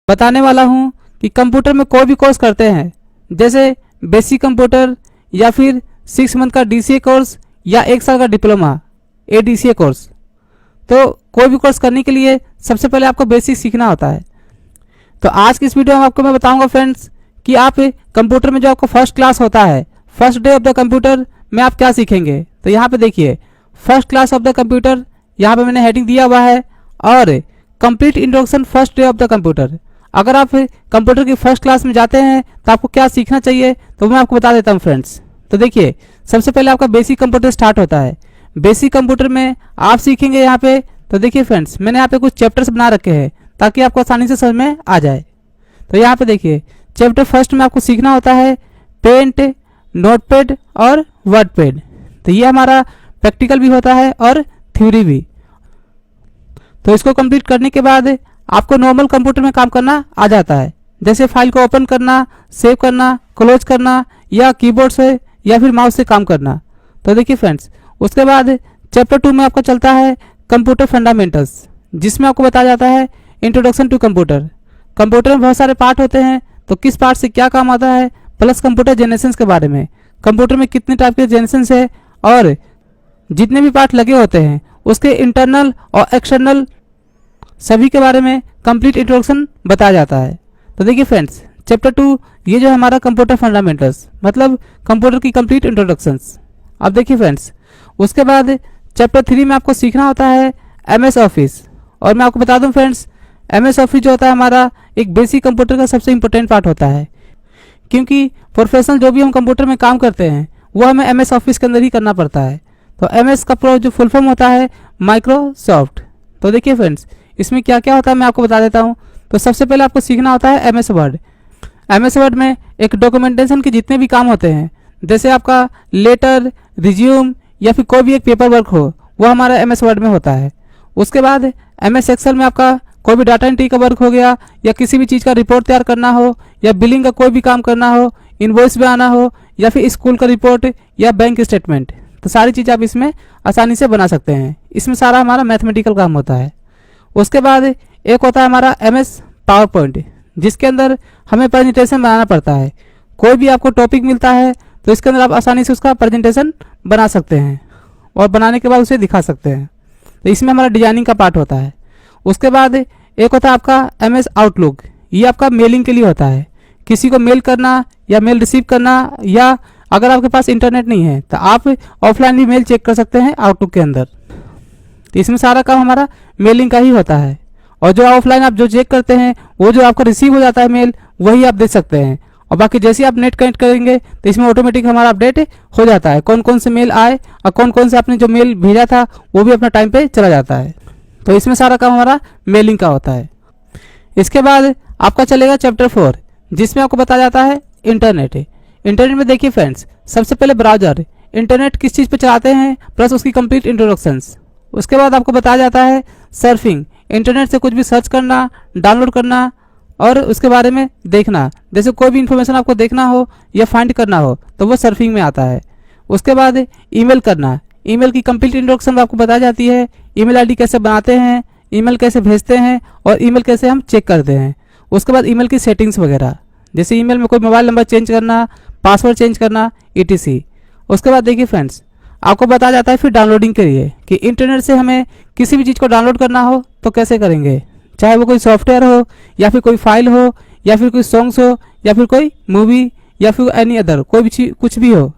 बताने वाला हूँ कि कंप्यूटर में कोई भी कोर्स करते हैं, जैसे बेसिक कंप्यूटर या फिर 6 मंथ का DCA कोर्स या 1 साल का डिप्लोमा ADCA कोर्स। तो कोई भी कोर्स करने के लिए सबसे पहले आपको बेसिक सीखना होता है। तो आज की इस वीडियो में आपको मैं बताऊंगा फ्रेंड्स कि आप कंप्यूटर में जो आपको फर्स्ट क्लास होता है, first day of the computer में आप क्या सीखेंगे। तो यहाँ पे देखिए first class of the computer, यहाँ पे मैंने हेडिंग दिया हुआ है, और complete introduction first day of the computer. अगर आप कंप्यूटर की फर्स्ट क्लास में जाते हैं तो आपको क्या सीखना चाहिए, तो मैं आपको बता देता हूँ फ्रेंड्स। तो देखिए सबसे पहले आपका बेसिक कंप्यूटर स्टार्ट होता है। बेसिक कंप्यूटर में आप सीखेंगे यहाँ पे, तो देखिए फ्रेंड्स मैंने यहाँ पे कुछ चैप्टर्स बना रखे हैं ताकि आपको आसानी से समझ में आ जाए। तो यहाँ पे देखिए चैप्टर फर्स्ट में आपको सीखना होता है पेंट, नोटपैड और वर्डपैड। तो ये हमारा प्रैक्टिकल भी होता है और थ्योरी भी। तो इसको कंप्लीट करने के बाद आपको नॉर्मल कंप्यूटर में काम करना आ जाता है, जैसे फाइल को ओपन करना, सेव करना, क्लोज करना, या कीबोर्ड से या फिर माउस से काम करना। तो देखिए फ्रेंड्स उसके बाद चैप्टर 2 में आपका चलता है कंप्यूटर फंडामेंटल्स, जिसमें आपको बताया जाता है इंट्रोडक्शन टू कंप्यूटर। कंप्यूटर में बहुत सारे पार्ट होते हैं, तो किस पार्ट से क्या काम आता है, प्लस कंप्यूटर जनरेशंस के बारे में, कंप्यूटर में कितने टाइप के जनरेशंस है, और जितने भी पार्ट लगे होते हैं उसके इंटरनल और एक्सटर्नल सभी के बारे में कंप्लीट इंट्रोडक्शन बताया जाता है। तो देखिए फ्रेंड्स चैप्टर 2 ये जो हमारा कंप्यूटर फंडामेंटल्स मतलब कंप्यूटर की कंप्लीट इंट्रोडक्शंस। अब देखिए फ्रेंड्स उसके बाद चैप्टर 3 में आपको सीखना होता है MS ऑफिस। और मैं आपको बता दूं फ्रेंड्स MS ऑफिस जो होता है हमारा एक बेसिक कंप्यूटर का सबसे इंपॉर्टेंट पार्ट होता है, क्योंकि प्रोफेशनल जो भी हम कंप्यूटर में काम करते हैं वो हमें MS ऑफिस के अंदर ही करना पड़ता है। तो MS का जो फुल फॉर्म होता है माइक्रोसॉफ्ट। तो देखिए फ्रेंड्स इसमें क्या क्या होता है मैं आपको बता देता हूँ। तो सबसे पहले आपको सीखना होता है MS वर्ड। MS वर्ड में एक डॉक्यूमेंटेशन के जितने भी काम होते हैं, जैसे आपका लेटर, रिज्यूम या फिर कोई भी एक पेपर वर्क हो, वो हमारा MS वर्ड में होता है। उसके बाद MS एक्सेल में आपका कोई भी डाटा एंट्री का वर्क हो गया, या किसी भी चीज़ का रिपोर्ट तैयार करना हो, या बिलिंग का कोई भी काम करना हो, इनवॉइस बनाना हो, या फिर स्कूल का रिपोर्ट या बैंक स्टेटमेंट, तो सारी चीज़ आप इसमें आसानी से बना सकते हैं। इसमें सारा हमारा मैथमेटिकल काम होता है। उसके बाद एक होता है हमारा MS पावर पॉइंट, जिसके अंदर हमें प्रेजेंटेशन बनाना पड़ता है। कोई भी आपको टॉपिक मिलता है तो इसके अंदर आप आसानी से उसका प्रेजेंटेशन बना सकते हैं और बनाने के बाद उसे दिखा सकते हैं। तो इसमें हमारा डिजाइनिंग का पार्ट होता है। उसके बाद एक होता है आपका MS आउटलुक। ये आपका मेलिंग के लिए होता है, किसी को मेल करना या मेल रिसीव करना, या अगर आपके पास इंटरनेट नहीं है तो आप ऑफलाइन भी मेल चेक कर सकते हैं आउटलुक के अंदर। तो इसमें सारा काम हमारा मेलिंग का ही होता है। और जो ऑफलाइन आप जो चेक करते हैं वो जो आपको रिसीव हो जाता है मेल, वही आप देख सकते हैं। और बाकी जैसे आप नेट कनेक्ट करेंगे तो इसमें ऑटोमेटिक हमारा अपडेट हो जाता है, कौन कौन से मेल आए और कौन कौन से आपने जो मेल भेजा था वो भी अपना टाइम पे चला जाता है। तो इसमें सारा काम हमारा मेलिंग का होता है। इसके बाद आपका चलेगा चैप्टर 4, जिसमें आपको बताया जाता है इंटरनेट। इंटरनेट में देखिए फ्रेंड्स सबसे पहले ब्राउजर, इंटरनेट किस चीज़ पे चलाते हैं, प्लस उसकी कंप्लीट इंट्रोडक्शंस। उसके बाद आपको बताया जाता है सर्फिंग, इंटरनेट से कुछ भी सर्च करना, डाउनलोड करना और उसके बारे में देखना। जैसे कोई भी इंफॉर्मेशन आपको देखना हो या फाइंड करना हो तो वो सर्फिंग में आता है। उसके बाद ईमेल करना, ईमेल की कंप्लीट इंट्रोडक्शन आपको बताई जाती है। ईमेल आईडी कैसे बनाते हैं, ईमेल कैसे भेजते हैं और ईमेल कैसे हम चेक करते हैं। उसके बाद ईमेल की सेटिंग्स वगैरह, जैसे ईमेल में कोई मोबाइल नंबर चेंज करना, पासवर्ड चेंज करना, ETC। उसके बाद देखिए फ्रेंड्स आपको बताया जाता है फिर डाउनलोडिंग के लिए कि इंटरनेट से हमें किसी भी चीज़ को डाउनलोड करना हो तो कैसे करेंगे, चाहे वो कोई सॉफ्टवेयर हो या फिर कोई फाइल हो या फिर कोई सॉन्ग्स हो या फिर कोई मूवी या फिर एनी अदर कोई भी चीज कुछ भी हो,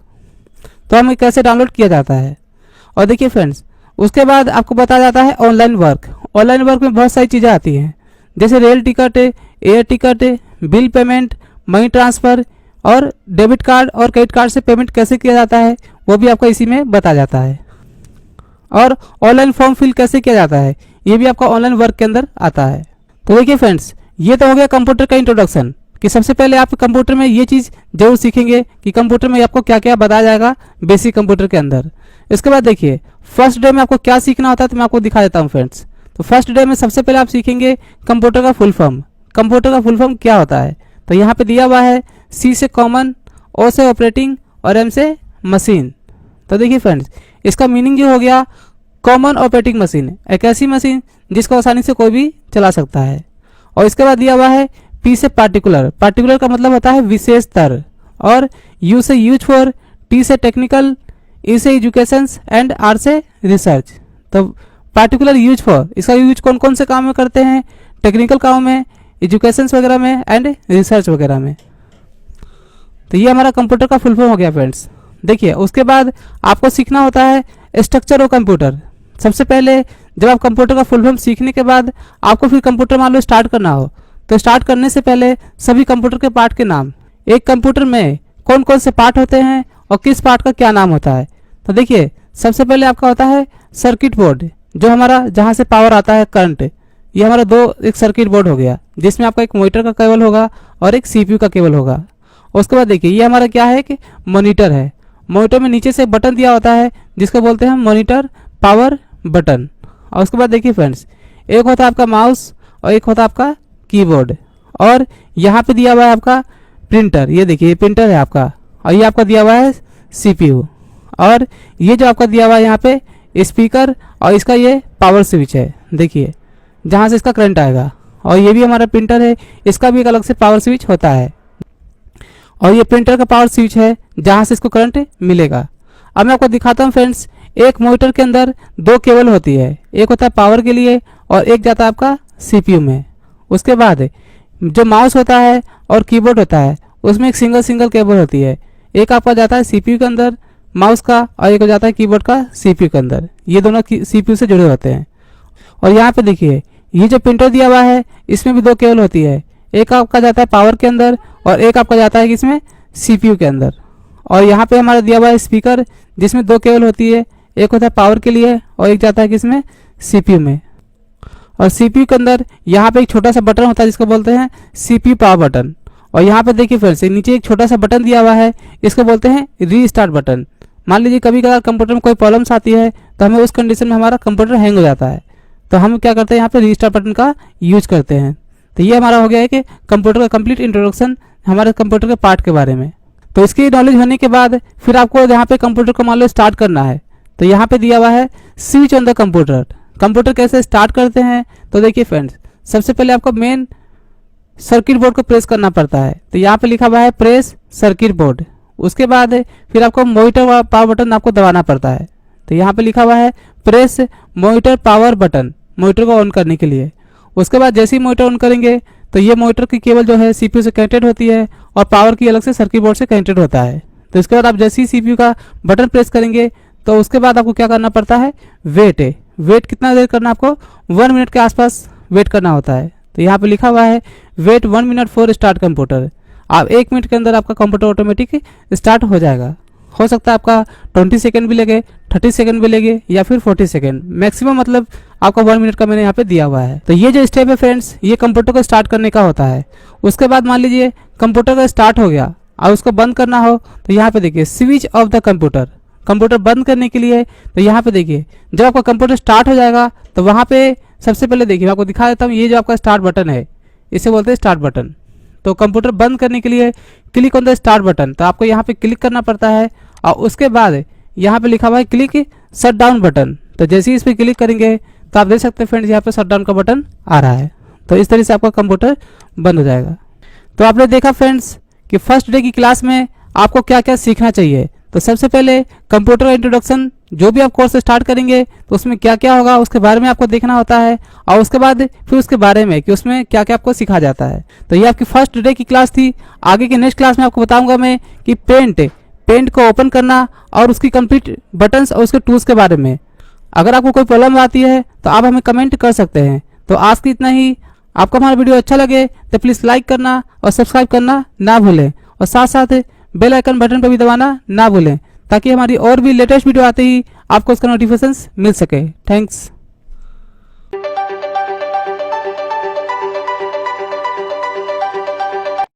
तो हमें कैसे डाउनलोड किया जाता है। और देखिए फ्रेंड्स उसके बाद आपको बताया जाता है ऑनलाइन वर्क। ऑनलाइन वर्क में बहुत सारी चीज़ें आती हैं, जैसे rail ticket, air ticket, bill payment, money transfer और डेबिट कार्ड और क्रेडिट कार्ड से पेमेंट कैसे किया जाता है वो भी आपको इसी में बताया जाता है। और ऑनलाइन फॉर्म फिल कैसे किया जाता है ये भी आपका ऑनलाइन वर्क के अंदर आता है। तो देखिए फ्रेंड्स ये तो हो गया कंप्यूटर का इंट्रोडक्शन, कि सबसे पहले आप कंप्यूटर में ये चीज़ जरूर सीखेंगे कि कंप्यूटर में आपको क्या क्या बताया जाएगा बेसिक कंप्यूटर के अंदर। इसके बाद देखिए फर्स्ट डे में आपको क्या सीखना होता है तो मैं आपको दिखा देता हूँ फ्रेंड्स। तो फर्स्ट डे में सबसे पहले आप सीखेंगे कंप्यूटर का फुल फॉर्म। कंप्यूटर का फुल फॉर्म क्या होता है तो यहाँ पे दिया हुआ है C से कॉमन, O से ऑपरेटिंग और M से मशीन। तो देखिए फ्रेंड्स इसका मीनिंग जो हो गया कॉमन ऑपरेटिंग मशीन, एक ऐसी मशीन जिसको आसानी से कोई भी चला सकता है। और इसके बाद दिया हुआ है P से पार्टिकुलर, पार्टिकुलर का मतलब होता है विशेषतर, और U से यूज फॉर, T से टेक्निकल, E से एजुकेशन एंड R से रिसर्च। तो पार्टिकुलर यूज फॉर, इसका यूज कौन कौन से काम में करते हैं, टेक्निकल काम में, एजुकेशन वगैरह में एंड रिसर्च वगैरह में। तो ये हमारा कंप्यूटर का फुल फॉर्म हो गया फ्रेंड्स। देखिए उसके बाद आपको सीखना होता है स्ट्रक्चर ऑफ कंप्यूटर। सबसे पहले जब आप कंप्यूटर का फुल फॉर्म सीखने के बाद आपको फिर कंप्यूटर मान लो स्टार्ट करना हो, तो स्टार्ट करने से पहले सभी कंप्यूटर के पार्ट के नाम, एक कंप्यूटर में कौन कौन से पार्ट होते हैं और किस पार्ट का क्या नाम होता है। तो देखिए सबसे पहले आपका होता है सर्किट बोर्ड, जो हमारा जहाँ से पावर आता है करंट, ये हमारा एक सर्किट बोर्ड हो गया, जिसमें आपका एक मॉनिटर का केबल होगा और एक सीपीयू का केबल होगा। उसके बाद देखिए ये हमारा क्या है कि मॉनिटर है। मॉनिटर में नीचे से बटन दिया होता है जिसको बोलते हैं मॉनिटर पावर बटन। और उसके बाद देखिए फ्रेंड्स, एक होता है आपका माउस और एक होता है आपका कीबोर्ड, और यहाँ पे दिया हुआ है आपका प्रिंटर। ये देखिए ये प्रिंटर है आपका, और ये आपका दिया हुआ है सीपीयू, और ये जो आपका दिया हुआ है यहाँ पे स्पीकर, और इसका ये पावर स्विच है, देखिए जहाँ से इसका करंट आएगा। और ये भी हमारा प्रिंटर है, इसका भी एक अलग से पावर स्विच होता है, और ये प्रिंटर का पावर स्विच है जहाँ से इसको करंट मिलेगा। अब मैं आपको दिखाता हूँ फ्रेंड्स, एक मॉनिटर के अंदर दो केबल होती है, एक होता है पावर के लिए और एक जाता है आपका सीपीयू में। उसके बाद जो माउस होता है और कीबोर्ड होता है उसमें एक सिंगल केबल होती है, एक आपका जाता है सीपीयू के अंदर माउस का, और एक हो जाता है कीबोर्ड का सीपीयू के अंदर। ये दोनों सीपीयू से जुड़े होते हैं। और यहाँ पे देखिए ये जो प्रिंटर दिया हुआ है इसमें भी दो केबल होती है, एक आपका जाता है पावर के अंदर और एक आपका जाता है इसमें सीपीयू के अंदर। और यहाँ पे हमारा दिया हुआ है स्पीकर, जिसमें दो केबल होती है, एक होता है पावर के लिए और एक जाता है किसमें सीपीयू में। और सीपीयू के अंदर यहाँ पे एक छोटा सा बटन होता है जिसको बोलते हैं सीपीयू पावर बटन। और यहाँ पे देखिए फिर से नीचे एक छोटा सा बटन दिया हुआ है, इसको बोलते हैं रीस्टार्ट बटन। मान लीजिए कभी कभार कंप्यूटर में कोई प्रॉब्लम्स आती है तो हमें उस कंडीशन में हमारा कंप्यूटर हैंग हो जाता है, तो हम क्या करते हैं यहाँ पे रीस्टार्ट बटन का यूज करते हैं। तो ये हमारा हो गया है कि कंप्यूटर का कंप्लीट इंट्रोडक्शन हमारे कंप्यूटर के पार्ट के बारे में। तो इसकी नॉलेज होने के बाद फिर आपको यहाँ पे कंप्यूटर को मान लो स्टार्ट करना है, तो यहाँ पे दिया हुआ है switch on the computer. Computer कैसे स्टार्ट करते हैं, तो देखिए फ्रेंड्स, सबसे पहले आपको मेन सर्किट बोर्ड को प्रेस करना पड़ता है, तो यहाँ पे लिखा हुआ है प्रेस सर्किट बोर्ड। उसके बाद फिर आपको मॉनिटर पावर बटन आपको दबाना पड़ता है, तो यहाँ पे लिखा हुआ है press monitor power button, monitor को ऑन करने के लिए। उसके बाद जैसे ही मॉनिटर ऑन करेंगे तो ये मॉनिटर की केबल जो है सीपीयू से कनेक्टेड होती है और पावर की अलग से सर्किट बोर्ड से कनेक्टेड होता है। तो इसके बाद आप जैसे ही सीपीयू का बटन प्रेस करेंगे तो उसके बाद आपको क्या करना पड़ता है, वेट कितना देर करना, आपको 1 मिनट के आसपास वेट करना होता है। तो यहाँ पे लिखा हुआ है wait 1 minute for start computer. आप 1 मिनट के अंदर आपका कंप्यूटर ऑटोमेटिक स्टार्ट हो जाएगा। हो सकता है आपका 20 सेकंड भी लगे, 30 सेकंड भी लगे, या फिर 40 सेकंड मैक्सिमम, मतलब आपका 1 मिनट का मैंने यहाँ पे दिया हुआ है। तो ये जो स्टेप है फ्रेंड्स, ये कंप्यूटर को स्टार्ट करने का होता है। उसके बाद मान लीजिए कंप्यूटर का स्टार्ट हो गया और उसको बंद करना हो, तो यहाँ पे देखिए switch off the computer. Computer बंद करने के लिए तो यहाँ पे देखिए जब आपका कंप्यूटर स्टार्ट हो जाएगा तो वहाँ पे सबसे पहले देखिए मैं आपको दिखा देता हूँ, ये जो आपका स्टार्ट बटन है इसे बोलते हैं स्टार्ट बटन। तो कंप्यूटर बंद करने के लिए click on the start button, तो आपको यहाँ पे क्लिक करना पड़ता है। और उसके बाद यहाँ पे लिखा हुआ है क्लिक शट डाउन बटन, तो जैसे ही इस पर क्लिक करेंगे तो आप देख सकते हैं फ्रेंड्स यहाँ पे शट डाउन का बटन आ रहा है। तो इस तरह से आपका कंप्यूटर बंद हो जाएगा। तो आपने देखा फ्रेंड्स कि फर्स्ट डे की क्लास में आपको क्या क्या सीखना चाहिए। तो सबसे पहले कंप्यूटर का इंट्रोडक्शन, जो भी आप कोर्स स्टार्ट करेंगे तो उसमें क्या क्या होगा उसके बारे में आपको देखना होता है, और उसके बाद फिर उसके बारे में कि उसमें क्या क्या आपको सिखाया जाता है। तो ये आपकी फर्स्ट डे की क्लास थी। आगे की नेक्स्ट क्लास में आपको बताऊंगा मैं कि पेंट को ओपन करना और उसकी कंप्लीट बटन्स और उसके टूल्स के बारे में। अगर आपको कोई प्रॉब्लम आती है तो आप हमें कमेंट कर सकते हैं। तो आज की इतना ही। आपको हमारा वीडियो अच्छा लगे तो प्लीज़ लाइक करना और सब्सक्राइब करना ना भूलें, और साथ साथ बेल आइकन बटन पर भी दबाना ना भूलें, ताकि हमारी और भी लेटेस्ट वीडियो आते ही आपको उसका नोटिफिकेशन मिल सके। थैंक्स।